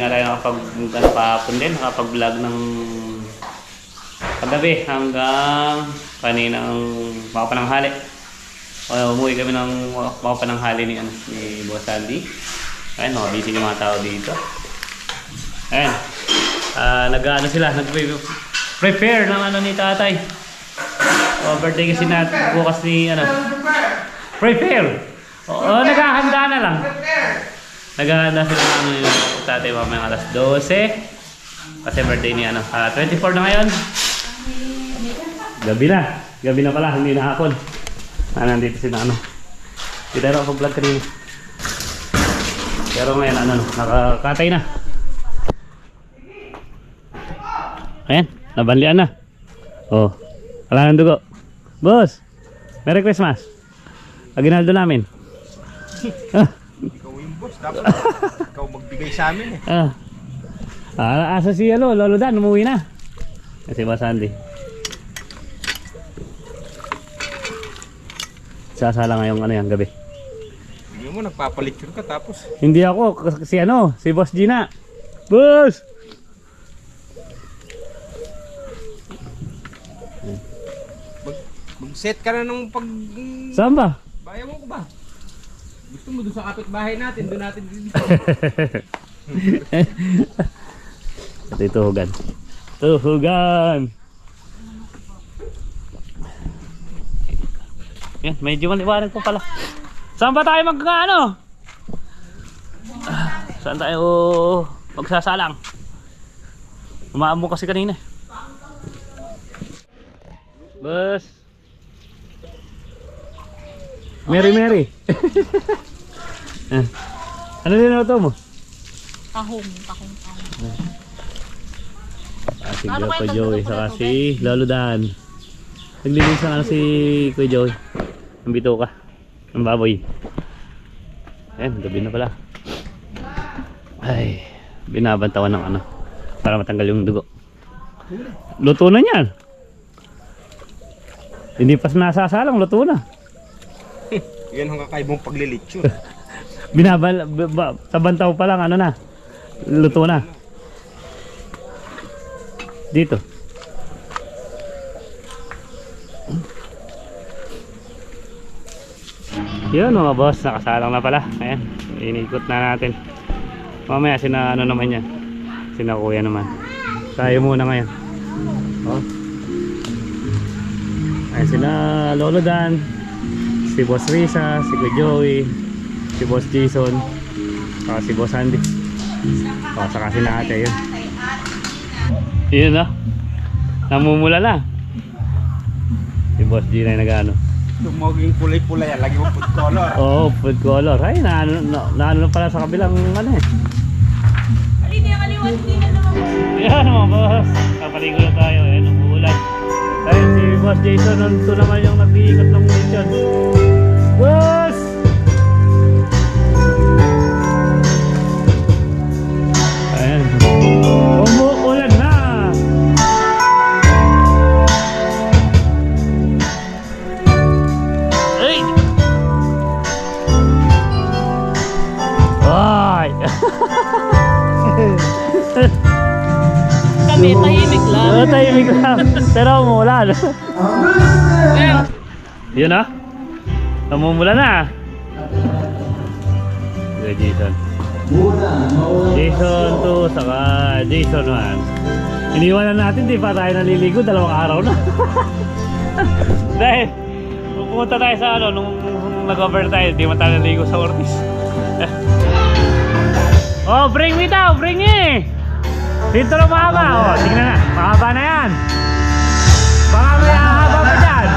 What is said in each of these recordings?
nga tayo nakapag-vlog ng kagabi hanggang kaninang makapananghali. Umuwi kami ng makapananghali ni Boss Sandy. Ayun, mga busy yung mga tao dito. Ayun. Nag-ano sila, nag-prepare ng ano ni tatay. Birthday kasi natin bukas ni prepare. Oo, naghahanda na lang. Naghahanda sila ng ano yung tatay mamaya alas 12. Kasi birthday ni 24 na ngayon. Gabi na pala, hindi na hapon. Nandito sila Kita rin ako vlog kanina. Pero ngayon nakakatay na. Ayan, nabanlian na. Oh, wala nang dugo. Boss, Merry Christmas. Aginaldo namin. Ikaw yung boss, dapat ikaw magbigay sa amin asa si Lolo Dan, umuwi na. Kasi Boss Sandy. Sasala ngayong yan, gabi. Hindi mo, nagpapalicture ka tapos. Hindi ako, si Boss Gina. Boss! Mag-set ka na nung pag... Saan ba? Bayan mo ko ba? Gusto mo doon sa kapitbahay natin, doon natin dito. Ito tuhugan. Tuhugan! Yan, medyo maliwanag po pala. Saan ba tayo Saan tayo magsasalang? Umaamo kasi kanina. Boss! Mary. Ano din ito mo? Tahong. Si Kuya Joey, saka si Lolo Dan. Naglilisan si Kuya Joey. Ang bituka, ang baboy. Ayan, gabi na pala. Ay, binabantawan ng para matanggal yung dugo. Luto na yan. Hindi pa nasasalang, luto na. Yan ang kakaibang paglilitsyon. Sa bantaw pa lang, luto na. Dito. Yun mga boss, nakasalang na pala. Ayan, inikot na natin. Mamaya naman yan. Sina kuya naman. Tayo muna ngayon. Oh. Ayan sila Lolo Dan, si Boss Risa, si Kuya Joey, si Boss Jason, saka si Boss Andy. Saka sila ate yun. Yun namumula na. Si Boss Gina nag-ano. Tumoging kulay-pulay yan, lagi mo food color. Oo, food color. Ay, naano pala sa kabilang Hindi na naman. Yan mga boss, kapaligo na tayo. Ayan, umuulan. Ayun si Boss Jason, ito naman yung nag-iikot ng mission. Boss! Ayan, umuulan na. Ay! Ay! Kami, tahimik lang. Tahimik lang. Pero umuulan. Yun namumula na. Okay, Jason 2 saka Jason 1. Iniwanan natin, di pa tayo naliligo, 2 araw na. Dahil pupunta tayo sa nung nag-over tayo, di man tayo naliligo sa Ortiz. Oh, bring me daw, bring me. Dito na mahaba, tingnan na, mahaba na yan. Baka may hahaba pa dyan.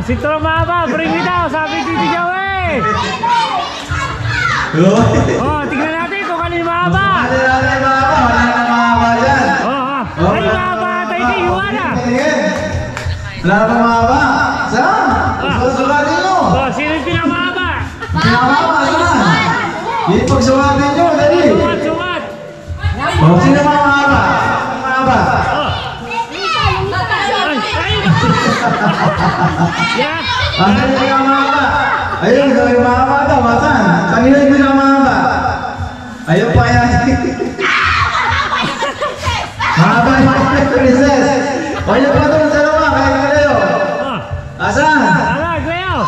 Dito na mahaba, bring me daw, sabi Titi Joey. Tingnan natin kung kanina mahaba. Ay, mahaba tayo kay Juana. Wala pa mahaba? Saan? Susukatin nyo! Sino yung pinamahaba? Pinamahaba, saan? Hindi pagsukatin nyo, dali! Sukat! Sino mahaba? Mahaba? Ay! Asan yung pinamahaba? Ayun, sabi mahaba daw. Asan? Kanina yung pinamahaba. Ayun pa yan. Mahaba yung princess. Ayun pa doon sa luma. Kaya ka kayo. Asan? Ala, Cleo!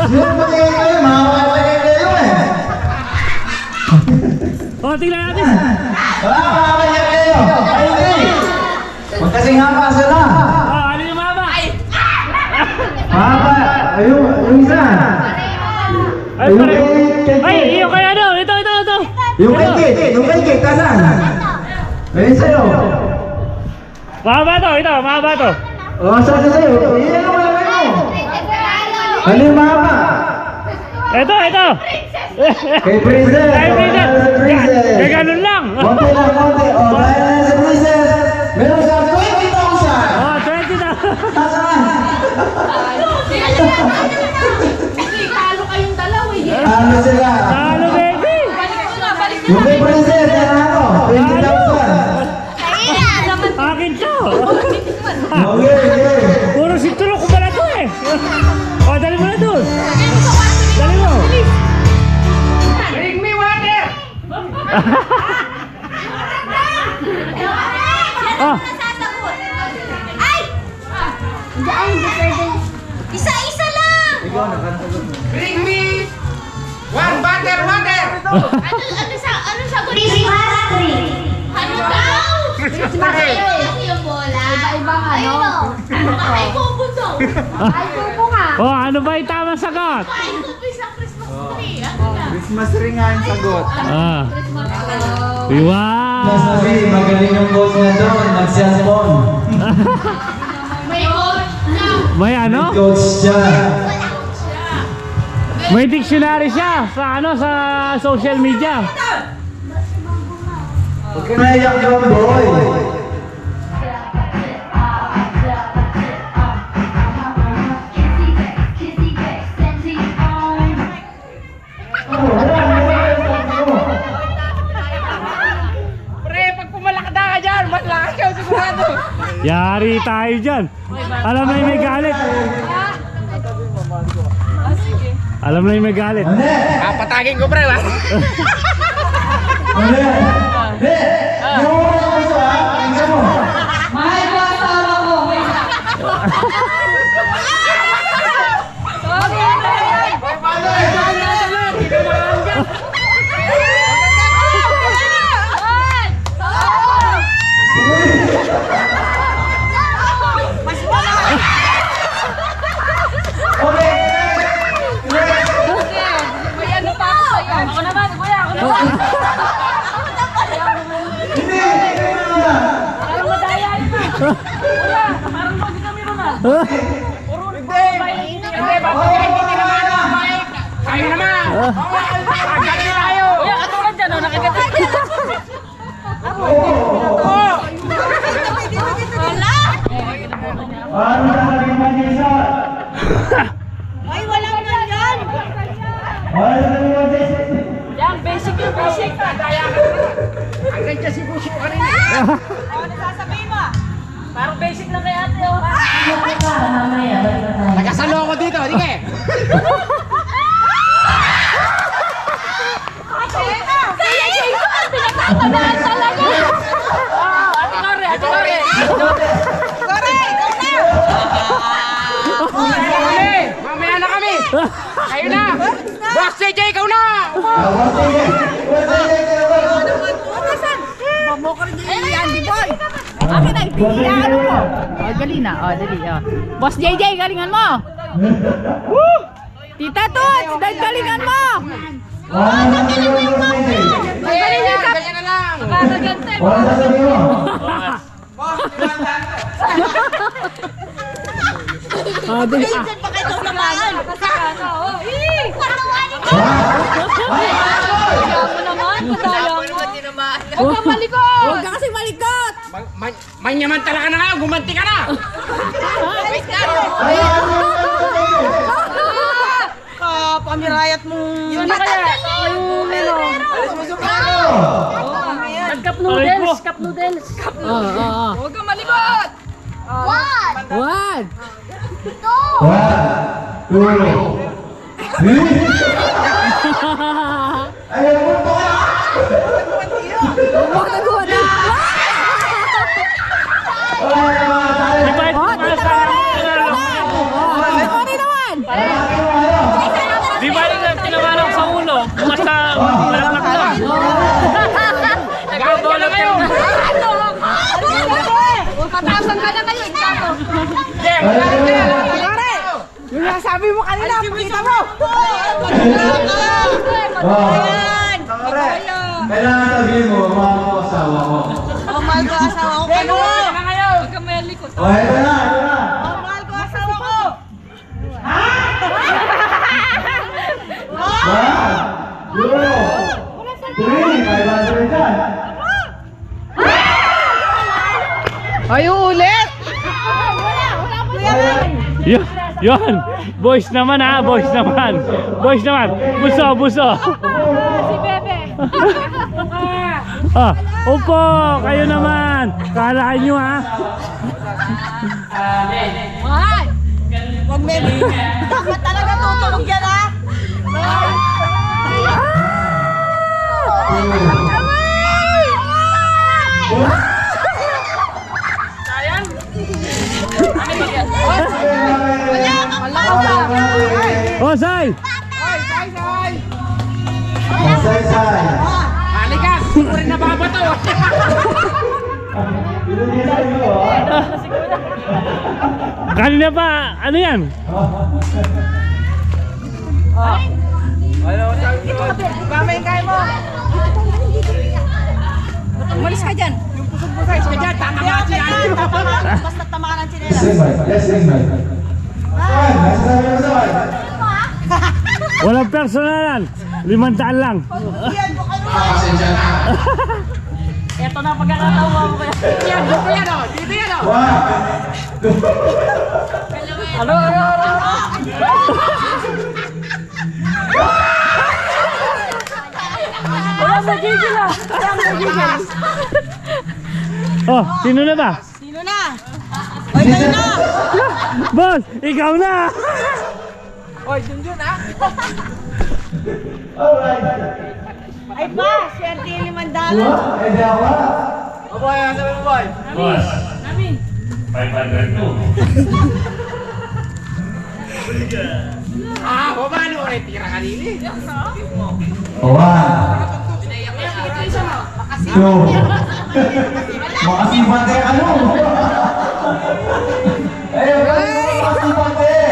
Sino pa tingin kayo? Mahaba pa tingin kayo eh. O, tingnan natin. Wala, mahaba yan kayo. Ayun eh. Magkasing haba sila. O, ano yung mama? Mahaba. Ayun, yung isa. Ay, pare. Ay, iyo kaya ano? Ito. Yung kay Kate. Yung kay Kate, asan? Ayun sa'yo. Mahaba to, ito, mahaba to. O, saan sa sa'yo? Iyan ang malaki mo. Ano yung mahaba? Ito. Kay Princess. Ay, Princess. Princess. Kaya ganun lang. Konti lang, konti. O, dahil na sa Princess. Meron siya 20,000. O, 20 na. Nasaan? Talo kayong dalawa eh. Ano sila? Talo, baby. Balik Yung kay Princess, yan ano? 20,000. Akin to. Okay. Puro sintulok ko pala to eh. O, dali mo na doon. Dali mo. Bring me water! Ah. Ay! Isa-isa lang! Bring me one water! Ano sagot? Christmas tree! Ano daw? Christmas tree! Kasi yung bola. Iba-ibang ano? Ay, bubo daw! Ay, bubo nga! O, ano ba yung tamang sagot? Ay, bubo sa Christmas tree! Ano na? Christmas ring nga yung sagot. Ah. Christmas tree! Wow. Nasabi, magaling yung boss niya doon. Nag-cellphone. May coach na! May ano? Coach siya. May dictionary siya sa sa social media. Huwag ka naiyak doon, boy. Pre, pag pumalakda ka dyan, mas lakas ka sigurado. Yari tayo dyan. Alam na yung may galit. Alam na yung may galit. Ano? Papatagin ko pre, ba? Ano? Hindi! Yung mga gusto ha? Tingnan mo. Mahal ko asawa ko. Okay! May ano pa ako sa'yo. Ako naman, kuya, ako naman. Hindi! Hindi na! Parang madaya ito. Kuya, parang pag kami ron ah. Hindi, papagayin hindi naman ano, Mike. Kayo naman. Pagkali tayo. Kuya, katulad dyan, oh, nakikita. Paano ka naging mag-isa? Ay, walang ganyan! Paano ka naging mag-isa? Yan, basic yung basic. Ang ganda si Buso ka rin. Ano sasabihin mo? Parang basic lang kay ate, oh. Nagkasalo ako dito, di ka eh. Kaya Jason, pinagtatandaan talaga! Ate Lore, ate Lore. Mamaya na kami. Kayo na. Boss JJ, ikaw na. Akin na, ano mo? Oh, dali na. Oh, dali. Oh. Boss JJ, galingan mo. Tita Tots, galingan mo. Galingan ka. Ganyan na lang. Nakakagante. Dali. Pakita sa naman! Huwag kang malikot. Huwag ka kasing malikot. Manyaman talaga na nga, gumanti ka na. Pamirayat mo. Yun na kaya. Cup noodles, cup noodles. Huwag kang malikot. What? One. 1, 2, 3. Ayun, punto ka! Huwag na guwa na. Ay, mga tayo! Sorry naman. Di ba yung tinawanan sa ulo? Basta malaknak lang. Nagbabalak kayo. Pataasan ka na kayo. Yung nasabi mo kanina, pakita mo. Ayan! Kailangan sabihin mo, mahal ko asawa ko. Mahal ko asawa ko. Ano? Huwag ka may likod. O, ito na, ito na. Mahal ko asawa ko. 1, 2, 3, 500 dyan. Ay, ulit. Yun! Boys naman ha! Boys naman! Boys naman! Buso! Buso! Si Bebe. Ah! Opo! Kayo naman! Kalaan nyo ha! Mahal. Huwag may... Dapat talaga tutulog yan ha. Oh, Sai! Say, say. Halika, hindi ko rin nababato. Kanina pa! Ano yan? Kamay kaya mo. Umalis ka dyan. Yung pusog-pusay ka dyan. Tama nga siya. Basta tama ka ng chinela. Sing, Mike. Yes, sing, Mike. Ayan, nasa sabi mo sa Mike. Walang personalan! 500 lang! Ito na pagkakatawa ko kaya. Yan, dito yan o. Dito yan o. 1, 2, Ano? Wala nagigil ah. Wala nagigil. Oh, sino na ba? Sino na? Oy, kayo na. Boss! Ikaw na! Oy, dun ah. alright. Ay ba, swerte yung 500. Eh, di ako. Boss! Namin. 500 to! Paano ko tira kanili? 1, 2. Makasipan kayo ano? Ayun, makasipan kayo.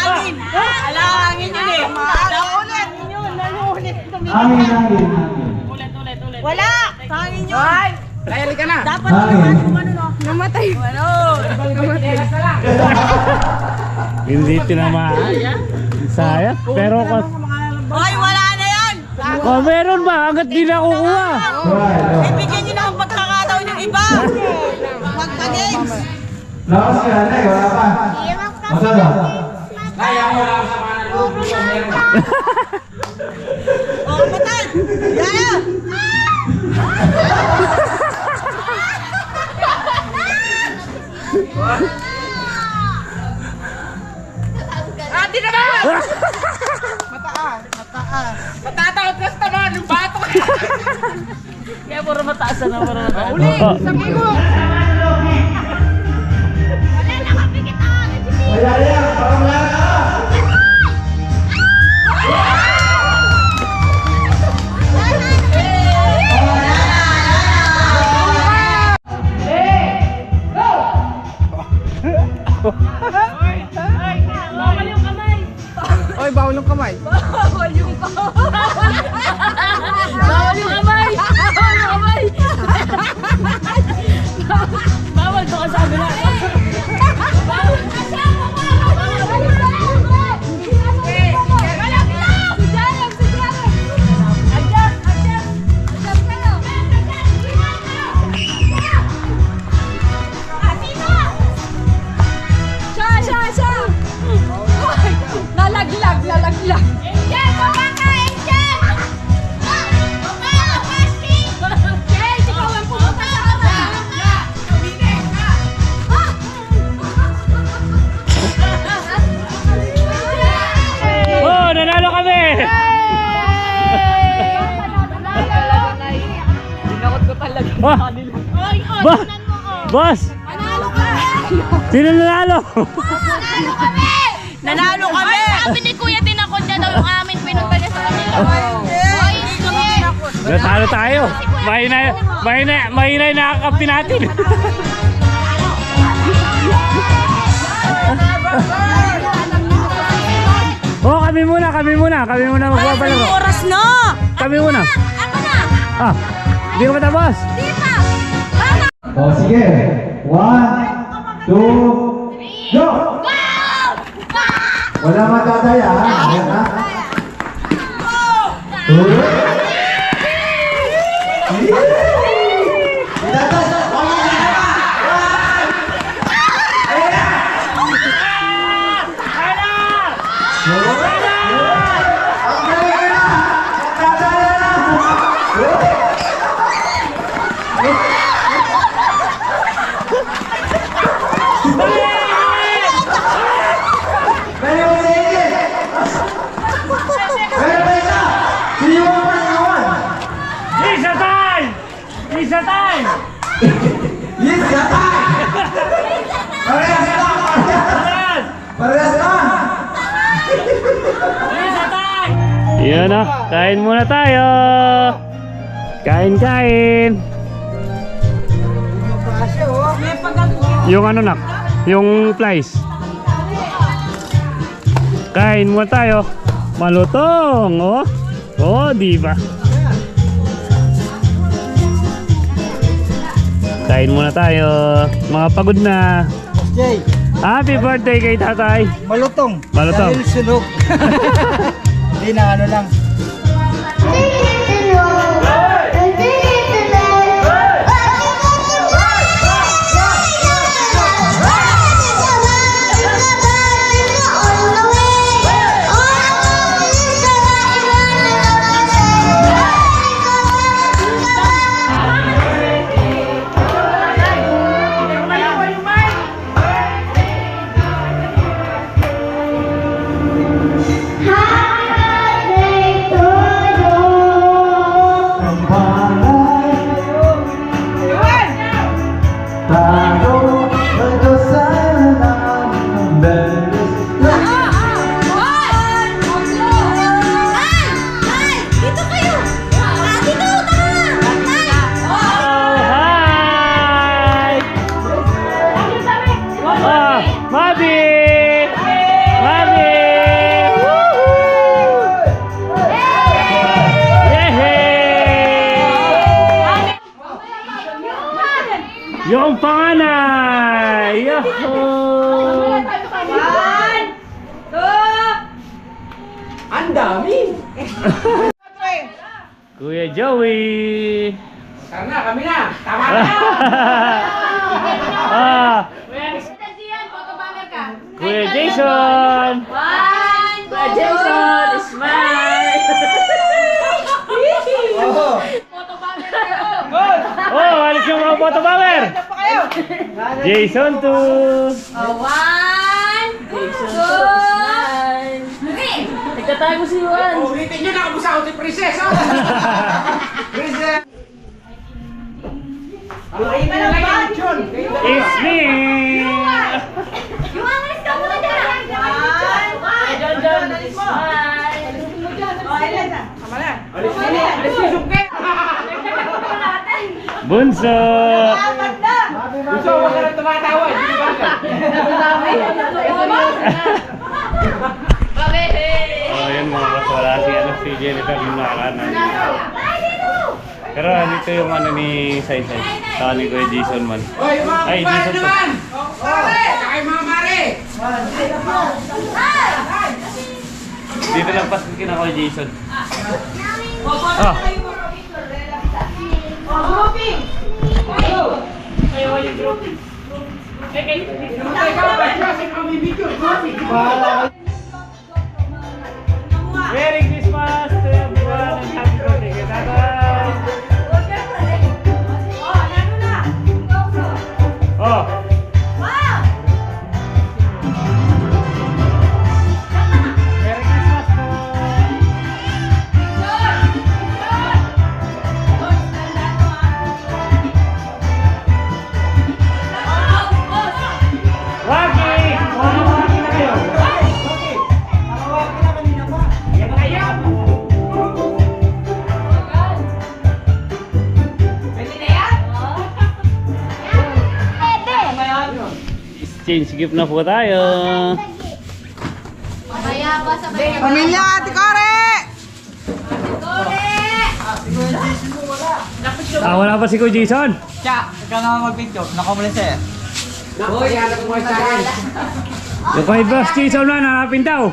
Hangin. Ala, hangin yun eh. Naulit. Nanulit. Amin, amin. Wala. Hangin yun. Ay. Layali ka na. Dapat Hangin. naman kung ano no. Namatay. Ano? Hindi tinamaan. Sayang. Pero Hoy, wala na yan. oh, meron ba? Hanggat di nakukuha. Right. Ibigyan nyo na ang pagkakataon yung iba. Magpa-games. Lakas ka na eh, wala pa. Masama. Oh, patay. Yan. Ate naman! Mataas. Matatakot ka sa tamaan ng bato. Kaya puro mataas na, puro mataas. Uli, sabi ko. Wala yan, parang wala ka. Bawal yung kamay. Oy, bawal yung kamay. Bawal yung kamay. Bawal yung kamay. Bawal yung kamay. Bawal to kasabi na. Bawal. Lalaglag. Angel! Baba ka! Angel! Baba! Baba! Oh, Oy, oy, Ba- tingnan mo, oh. boss! Nanalo ka! Sino nanalo? Nanalo kami! Nanalo kami! Sabi ni Kuya, tinakot niya daw yung amin, pinunta niya sa kanila. Oy, kami! Natalo tayo. Mahina yung nakakapti natin. Oh, kami muna magpapalaro. Oras na! Kami muna. Ako na! Ah, hindi ko matapos. Di pa! Tama! O sige. 1, 2, go! Wala matataya, ha? Ayan, ha? 2. Isa time! Yes, yata! Parehas lang! Parehas lang! Yun na, kain muna tayo. Kain. Yung ano nak, yung flies. Kain muna tayo. Malutong, oh. Oh, di ba? Kain muna tayo. Mga pagod na. Jay, Happy birthday kay tatay. malutong. Malutong. Dahil sunog. Hindi na ano lang. Dito kayo! Dito! Hi! Ah, Mabi! Mabi! Yehey! Yung panganay! Yahoo! Ang dami! Kuya Joey! Tara na, kami na! Tama na! Ah, Kuya Jason! Kuya Jason, smile! Oh, alis yung mga photo power! Jason 2! Nagtatay mo si Juan! Ulitin nyo, nakabusa ako si Princess! Princess! Ay, nalagyan ni John! It's me! Yung alis ka muna dyan! John, smile! Alis si Sungke! Bunso! Gusto, huwag ka nang tumatawa! Hindi ba ka? Oh, yun mga boss, wala si Jennifer yung nakakanan. Pero dito yung ano ni Sai Sai. Saka ni Kuya Jason man. Hoy, mga Ay, kumare Jason naman! Mare! Saka yung mga mare! Dito lang pas kina Kuya Jason. Ah, Merry Christmas to everyone and happy birthday kay tatay! Oh! Merry Christmas po! Mag-change gift na po tayo. Kaya pa sa Pamilya, Ate Kore! Wala pa si Kuya Jason. Siya, ikaw na mag-video. Nakamulis eh. Yung kay Boss Jason na, hanapin daw.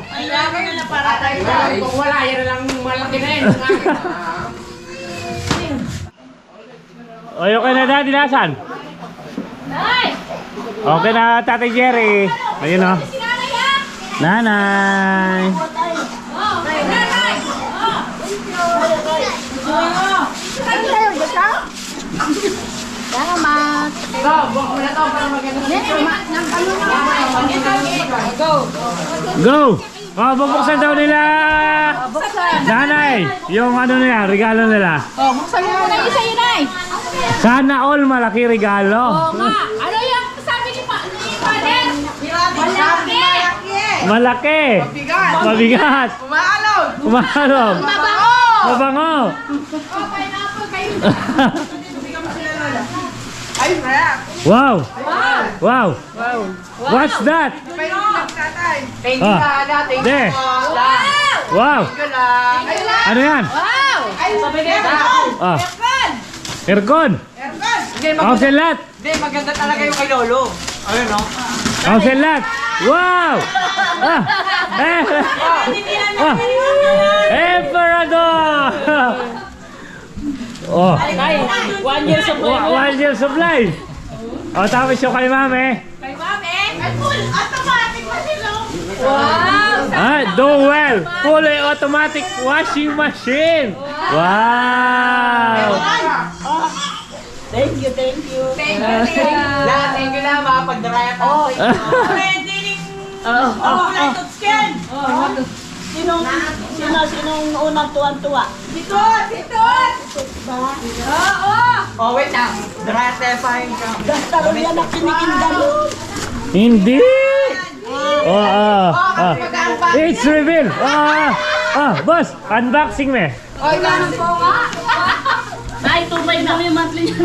Kung wala, yan lang malaki na yun. Okay na Daddy, nasan? Okay na Tatay Jerry. Ayun o. Nanay. Salamat. Go! Bubuksan daw nila. Nanay, yung ano nila, regalo nila. Buksan mo muna isa yun ay. Sana all malaki regalo. Ano yung sabi ni Father? Malaki. Malaki. Bigat. Mabigat. Umaalog. Umahalog. Mabango. Mabango. Ay, rap. Wow. Wow. What's that? May lang tatay. Thank Ah. you natin. De. Wow. Ay, Ano yan? ay, sabi niya. Ah. Aircon. Hindi, Kauselat. maganda talaga yung kay Lolo. Ayun, no? Kauselat. Wow. Ah. Ah. Emperador. Oh. 1 year sa 1 year supply. O tapos yung kay mami. Kay Mami. Ay, full automatic na sila. Wow. Ah, Dowell. Fully automatic washing machine. Wow. Thank you. Thank you na, mapagdaraya pa ako. Pwede rin. Kulay to scan. Sinong unang tuwan-tuwa? Si Tot! Oh, wait lang. Daraya tayo pa yung basta rin yan ang kinikindan. Hindi. Oh, It's reveal. Boss, unboxing me. Oy, ganun po nga. Ay, 2.5 na yung monthly niya.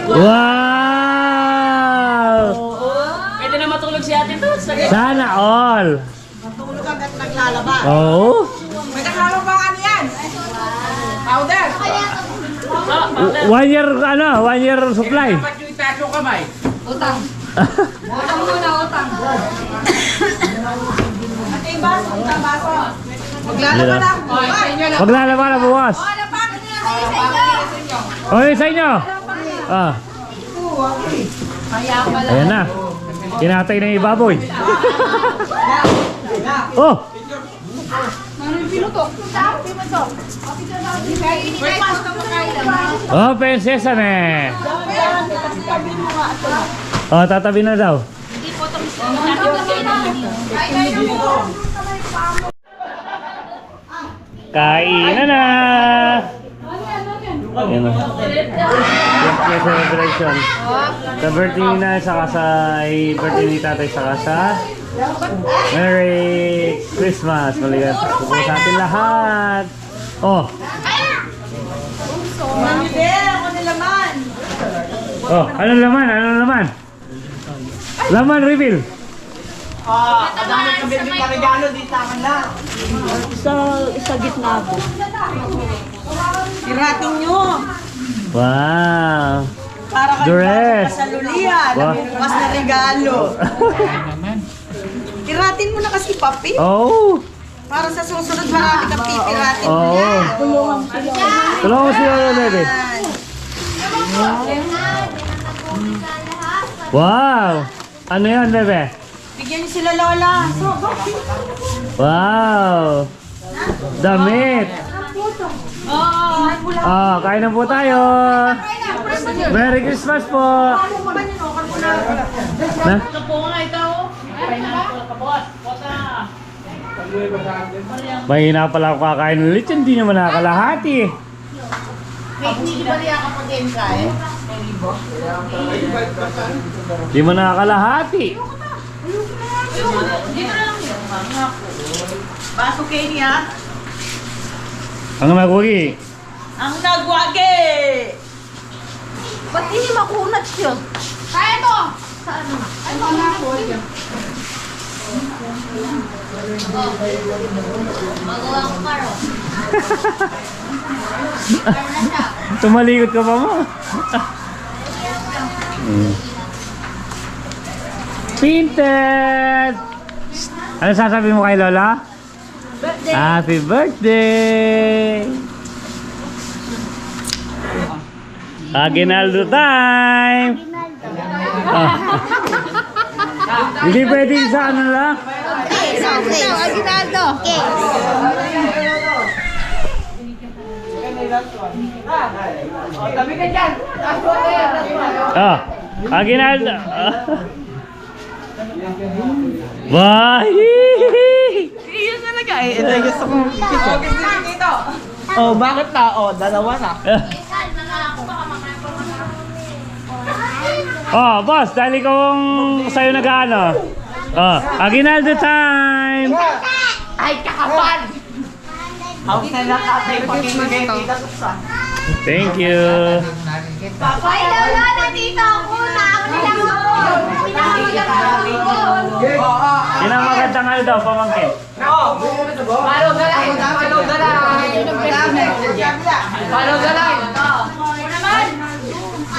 Wow. Pwede na matulog si Ate Tot. Sana all. Matulog at naglalaba. Oh. May kaklaro bang ano yan? Powder. 1 year, 1 year supply. Dapat yung itaso kamay. Utang. Utang muna, utang. Ate yung baso, utang baso. Maglalaba na ako. Maglalaba na bukas. Napakit na kayo sa inyo. Okay, sa inyo. Ah. Ayan na. Kinatay na yung baboy. Oh! Open sesame. Oh, tatabi na daw. Kainan na. Ayan na. Yung celebration. Sa birthday ni Nanay, saka sa birthday ni Tatay, saka sa Merry Christmas. Maligat po sa atin lahat. Oh. Ako nilaman. Oh, anong laman? Anong laman? Laman reveal. Kadami ka baby pa regalo dito sa akin lang. Sa gitna po. Tirating nyo. Wow. Para kayo Dress. sa lulihan. Wow. Bukas na regalo. Tiratin mo na kasi papi. Oh. Para sa susunod marami kang pipiratin mo Oo. yan. Tulungan mo siya, bebe. Wow. Ano yan, bebe? Bigyan niyo sila Lola. Wow. Damit. Ah, kain na po tayo. Merry Christmas po. Na? Mahina pala ako kakain ulit. Hindi naman nakakalahati. Hindi ba niya kapag game ka eh? Hindi mo nakakalahati. Baso kayo niya. Ang magugi. Ang nagwagi! Ba't hindi makunat siya? Kaya to! Saan na? Ay, makunat siya. Magawa ko karo. Tumalikod ka pa mo. Pinted! Ano sasabihin mo kay Lola? Birthday! Happy birthday! Aguinaldo time! Ah. Hindi pwedeng sa ano lang? Okay, Aguinaldo! Okay. Tabi ka dyan! Ah, Aguinaldo! Ah. Bye! Yun talaga eh. Ito gusto ko. Dito. Oh, bakit na? Oh, dalawa na. Oh, boss, dahil ikaw ang sa'yo nag-ano. Oh, Aguinaldo time! Ay, kakapal! Ako na lang atay pagkikigay dito sa. Thank you. Ay, Lola, nandito ako na. Ako nilang ako. Pinamagandang ano daw, pamangkin. Follow the line! Follow the line! Follow the line!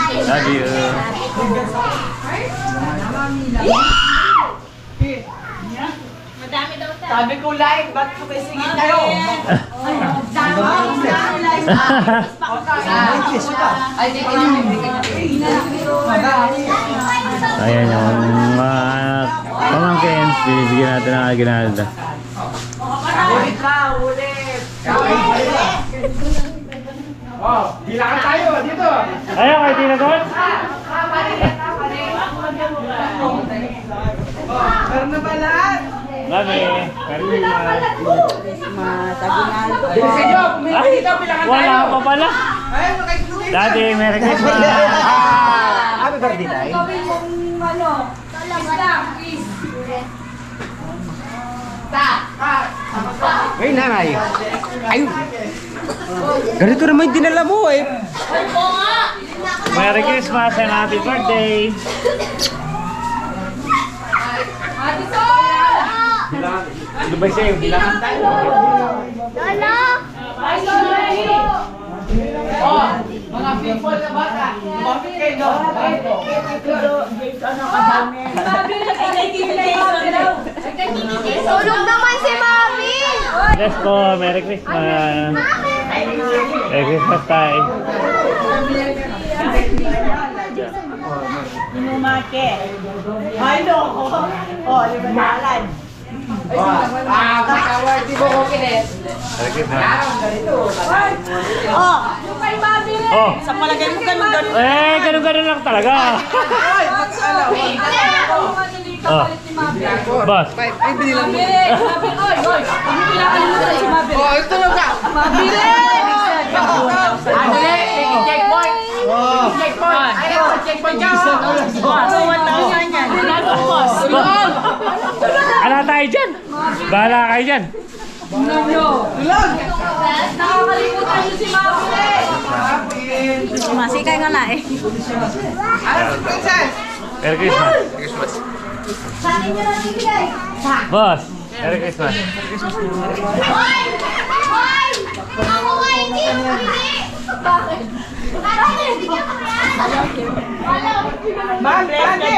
Love you. Madami daw tayo. Sabi ko like, ba't ko kayo singit kayo? Ay, di ko namin. Ayan yung pamangkin. Binibigyan natin ng Aguinaldo. Ulit na, ulit. Oh, bilangan tayo dito. Ayaw, kay Tinagon? Meron na ba lahat? Love you. Bilisan nyo, pumili Ay, dito, bilangan tayo. wala pa pala. Ay, makikita. Daddy, Merry Christmas. Happy birthday, Day. Ay, nanay. Ay, ganito naman yung dinala mo eh. Merry Christmas and happy birthday. Ano ba sa'yo? Bilangan tayo. Lola! Mga people na bata, lumapit kayo. Tulog naman si Mami! Bless po. Merry Christmas. Merry Christmas tayo. Ay, loko. Oh, libandalan. Di mo ko kinet. Merry Christmas. Oh! Yung kay Mami rin! Oh. Sa palagay mo ganun-ganun. Eh, ganun-ganun lang talaga. Oh. Boss. Ay, binilang mo. Sabi, oy! Huwag mo pinakalimutan si Mabel. Oh, ito lang ka. Mabel! Ano eh? Checkpoint! Checkpoint! Ayaw! Checkpoint ka! Boss! 1,000 yan! Boss! Tulog! Ano tayo dyan? Bahala kayo dyan. Tulog! Nakakalimutan niyo si Mabel! Masikay nga na eh. Ano, princess? Merry Christmas. Sa akin nyo lang ibigay. Boss. Merry Christmas. Hoy! Hoy! Ako nga hindi yung bumili. Bakit? Parang bibigyan ko yan. Wala. Ma'am, Randy!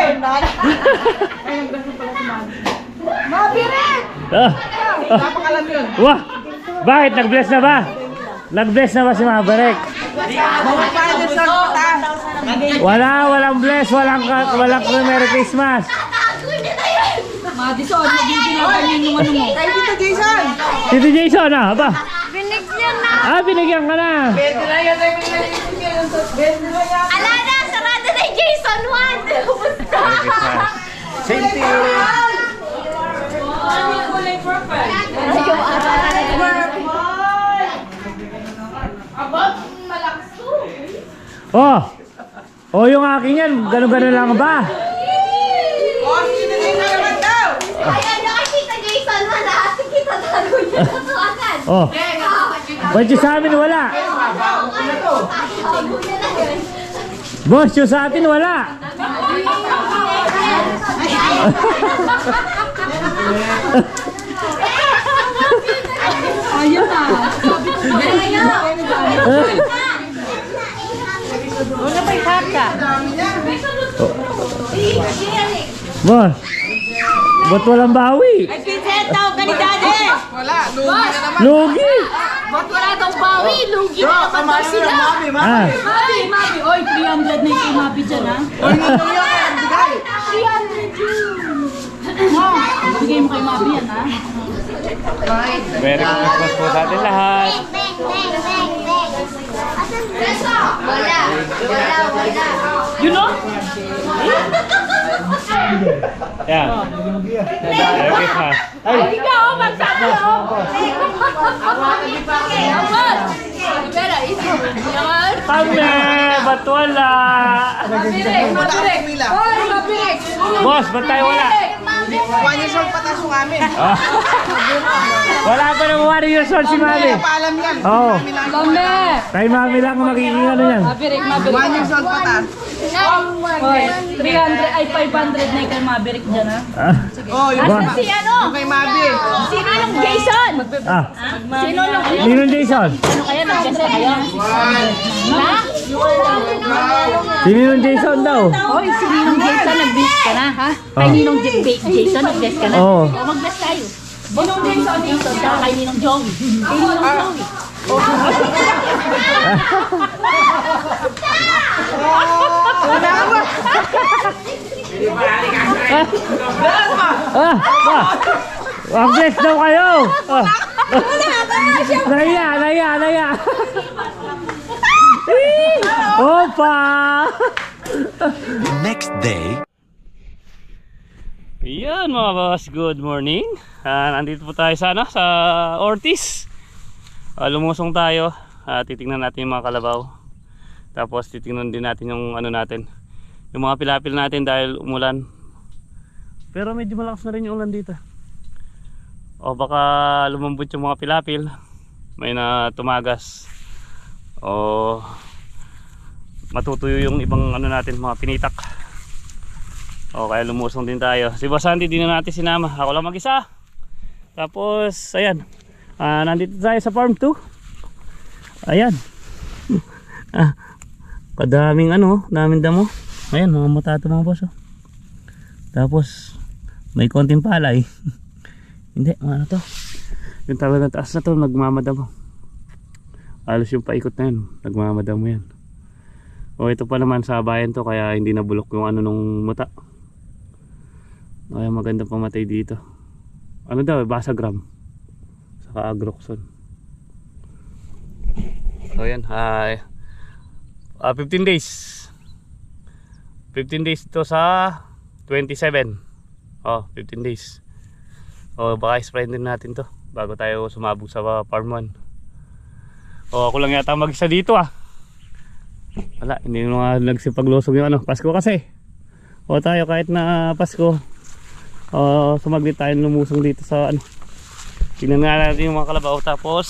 Mabel rin! Ah. Napakalam yun. Wah! Bakit? Nag-bless na ba? Nag-bless na ba si Mabarek? Mga finals na kita. Walang bless, walang Merry Christmas. Tatago niya na yun. Madison, nagiginawan niyo yung ano mo. Kay Tito Jason. Tito Jason, ah, ba? Binigyan na. Ah, binigyan ka na. Pwede na yun. Pwede na yan. Ala na, sarado na yung Jason 1. Merry Christmas. Same to you. Ano yung kulay purple? Yung Abot, malakas to. Oh! Oh, yung akin yan. Ganun-ganun lang ba? Oh, sino na naman daw? Ayan yung kay Tita Jason 1. Lahat yung kita tago niya na to agad. Oh. Ba't yung sa amin wala? Tago niya na yun. Boss, yung sa atin wala. Ayun na. Una pa ikaka. Boss, ba't walang bawi? Ay, Vincent daw, kanidade. Wala, lugi na naman. Lugi! Ba't wala daw bawi? Lugi na naman daw sila. Ah, Mabi. Oy, 300 na yung Mabi dyan, ha? Oy, nito yan. 300 yun. Bigay mo kay Mabi yan, ha? Merry Christmas po sa atin lahat. Bang, bang, bang, bang. Asan preso? Wala. You know? Yan. Merry Christmas. Ikaw, magsabi, oh. Pera, ito. Yan. Kami, ba't wala? Mabirik. Oy, mabirik. Boss, ba't tayo wala? 1 years old patas yung amin. Ah. Wala pa nang 1 years old si Mami. Paalam yan. Oo. Lambe. Kay Mami lang ang magiging ano yan. Mabirik. 1 years old patas. Oy, 300 ay 500 na yung kay Mabirik dyan, ha? Ah. Oh, yung Ba- Si ano? yung kay Mabi. Sino yung Jason? Ah. Sino yung Nino Jason? ano kaya nag-guess kayo? Ha? Si Nino Jason daw. Oy, si Ninong Jason nag-guess ka na, ha? Kay Ninong Jason nag-guess ka na. Oo. O, mag-guess tayo. Ninong Jason daw kay Ninong Joey. Kay Ninong Joey. Ah, mag-bless daw kayo. Ah. Naya. Opa! Next day. Yan mga boss, good morning. Nandito po tayo sa, sa Ortiz. Lumusong tayo. Titingnan natin yung mga kalabaw. Tapos titingnan din natin yung ano natin, yung mga pilapil natin dahil umulan. Pero medyo malakas na rin yung ulan dito. O baka lumambot yung mga pilapil. May na tumagas. O matutuyo yung ibang ano natin, mga pinitak. O kaya lumusong din tayo. Si Boss Andy din na natin sinama. Ako lang mag-isa. Tapos ayan, nandito tayo sa farm 2. Ayan. Kadaming ano, daming damo. Ayan, mga matato mga boss. Tapos may konting palay. Hindi, ano to? Yung talagang taas na to, nagmamadamo. Alos yung paikot na yun, nagmamadamo yan. O ito pa naman sa bayan to, kaya hindi nabulok yung ano nung muta. Kaya maganda pamatay dito. Ano daw, basagram. Saka agroxon. So yan, 15 days. 15 days to sa 27. Oh, 15 days. O baka spray din natin to bago tayo sumabog sa farm 1. O ako lang yata mag-isa dito Wala, hindi nga nagsipaglusog yung ano, Pasko kasi. O tayo kahit na Pasko, sumaglit tayo lumusong dito sa ano. Tingnan nga natin yung mga kalabaw, tapos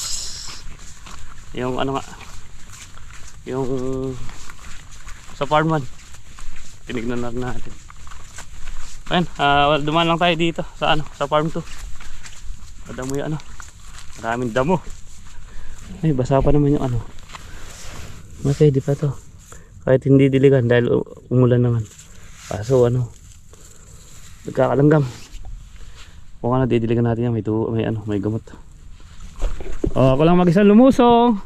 yung ano nga, yung sa farm 1. Tinignan natin. Ayan, dumaan lang tayo dito sa ano, sa farm 2. Damo yung ano, maraming damo. Ay, basa pa naman yung ano. Pwede pa to. Kahit hindi diligan dahil umulan naman. Kaso ano, nagkakalanggam. Kung ano, didiligan natin yan, may gamot. Ako lang mag-isang lumusong.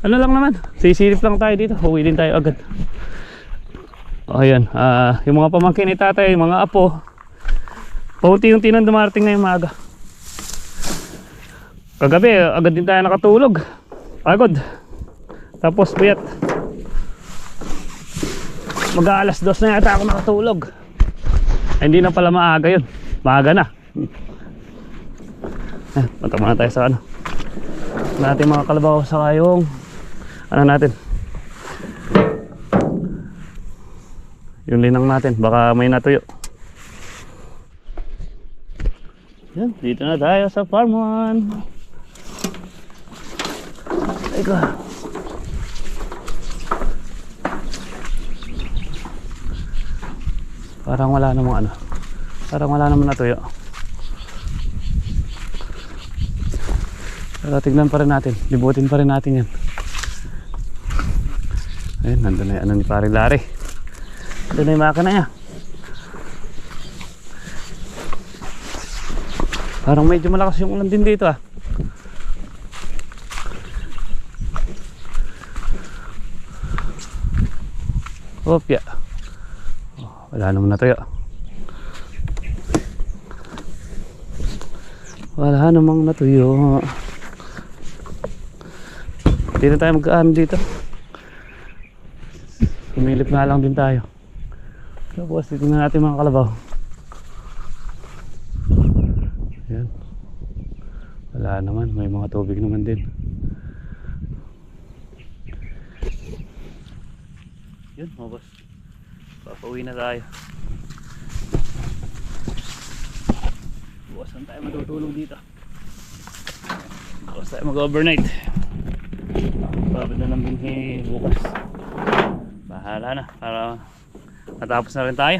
Ano lang naman, sisilip lang tayo dito. Huwi din tayo agad. Ayan, yung mga pamangkin ni tatay, yung mga apo, paunti-unti nang dumarating ngayong maaga. Kagabi, agad din tayo nakatulog. Agad. Tapos buyat. Mag-aalas 2 na yata ako nakatulog. Ay, hindi na pala maaga yun. Maaga na. Punta muna tayo sa ano, natin mga kalabaw sa yung ano natin, yung linang natin, baka may natuyo. Yan, dito na tayo sa farm 1. Ika. Parang wala namang ano. Parang wala namang natuyo. Pero tignan pa rin natin. Libutin pa rin natin yan. Ayun, nandun na yung ano ni Paring Larry. Nandun na yung makina niya. Parang medyo malakas yung ulan din dito ah. Opya. Oh, wala naman natuyo. Wala namang natuyo. Hindi na tayo magkaan dito. Sumilip nga lang din tayo. Tapos titignan natin mga kalabaw. Ayan. Wala naman, may mga tubig naman din. Yun mga boss, papauwi na tayo. Bukas lang tayo matutulog dito. Bukas tayo mag-overnight. Babad na lang din bukas. Bahala na para matapos na rin tayo.